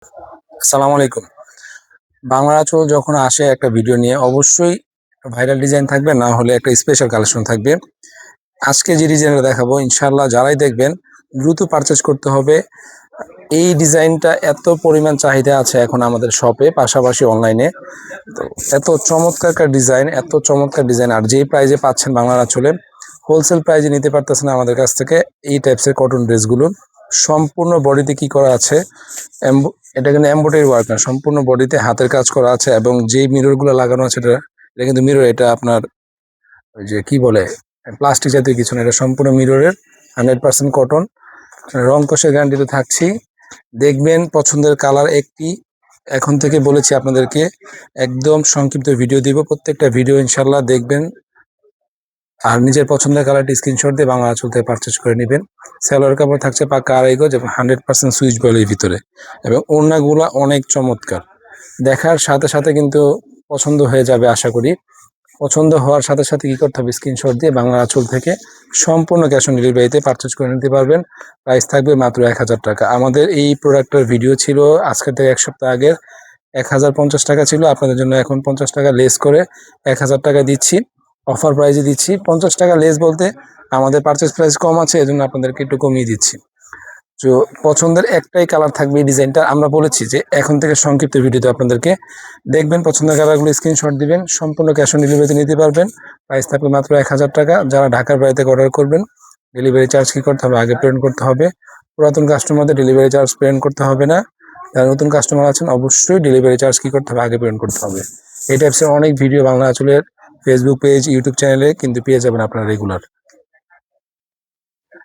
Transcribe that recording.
আসসালামু আলাইকুম। বাংলা আঁচল যখন আসে একটা ভিডিও নিয়ে অবশ্যই ভাইরাল ডিজাইন থাকবে, না হলে একটা স্পেশাল কালেকশন থাকবে। আজকে যে ডিজাইনটা দেখাবো ইনশাআল্লাহ যারাই দেখবেন দ্রুত পারচেজ করতে হবে। এই ডিজাইনটা এত পরিমাণ চাহিদা আছে এখন আমাদের শপে, পাশাপাশি অনলাইনে। তো এত চমৎকার একটা ডিজাইন, এত চমৎকার ডিজাইন, আর যেই প্রাইজে পাচ্ছেন বাংলা আঁচলে, হোলসেল প্রাইজে নিতে পারতেছেন আমাদের কাছ থেকে এই টাইপসের কটন ড্রেসগুলো। সম্পূর্ণ বডিতে কি করা আছে, এটা কিন্তু এমব্রয়ডারি ওয়ার্ক না, সম্পূর্ণ বডিতে হাতের কাজ করা আছে। এবং যেই মিররগুলো লাগানো আছে এটা কিন্তু মিরর, এটা আপনার ওই যে কি বলে প্লাস্টিক জাতীয় কিছু না, এটা সম্পূর্ণ মিররের 100% কটন। রং কষের গ্যারান্টিতে থাকছি। দেখবেন পছন্দের কালার একটি, এখন থেকে বলেছি আপনাদেরকে একদম সংক্ষিপ্ত ভিডিও দিব, প্রত্যেকটা ভিডিও ইনশাল্লাহ দেখবেন। আর নিজের পছন্দের কালারটি স্ক্রিনশট দিয়ে বাংলা আঁচল থেকে পারচেজ করে নেবেন। সালোয়ার কাপড় থাকছে পাক্কা 2.5 গজ এবং 100% সুইচ বয়েলের ভিতরে, এবং ওড়নাগুলা অনেক চমৎকার। দেখার সাথে সাথে কিন্তু পছন্দ হয়ে যাবে আশা করি। পছন্দ হওয়ার সাথে সাথে কি করতে হবে, স্ক্রিনশট দিয়ে বাংলা আঁচল থেকে সম্পূর্ণ ক্যাশ অন ডেলিভারিতে পারচেজ করে নিতে পারবেন। প্রাইস থাকবে মাত্র 1000 টাকা। আমাদের এই প্রোডাক্টের ভিডিও ছিল আজকে থেকে 1 সপ্তাহ আগের, 1050 টাকা ছিল। আপনাদের জন্য এখন 50 টাকা লেস করে 1000 টাকা দিচ্ছি, অফার প্রাইজে দিচ্ছি। 50 টাকা লেস বলতে আমাদের পারচেজ প্রাইস কম আছে, এজন্য আপনাদেরকে একটু কমিয়ে দিচ্ছি। তো পছন্দের একটাই কালার থাকবে এই ডিজাইনটা। আমরা বলেছি যে এখন থেকে সংক্ষিপ্ত ভিডিওতে আপনাদেরকে দেখবেন পছন্দের কালারগুলো স্ক্রিনশট দিবেন, সম্পূর্ণ ক্যাশ অন ডেলিভারিতে নিতে পারবেন। প্রাইস থাকবে মাত্র 1000 টাকা। যারা ঢাকার বাইরে থেকে অর্ডার করবেন ডেলিভারি চার্জ কি করতে হবে, আগে পেমেন্ট করতে হবে। পুরাতন কাস্টমারদের ডেলিভারি চার্জ পেমেন্ট করতে হবে না। যারা নতুন কাস্টমার আছেন অবশ্যই ডেলিভারি চার্জ কি করতে হবে, আগে পেমেন্ট করতে হবে। এই টাইপসের অনেক ভিডিও বাংলা আঁচলের ফেসবুক পেজ, ইউটিউব চ্যানেলে কিন্তু পেয়ে যাবেন আপনারা রেগুলার।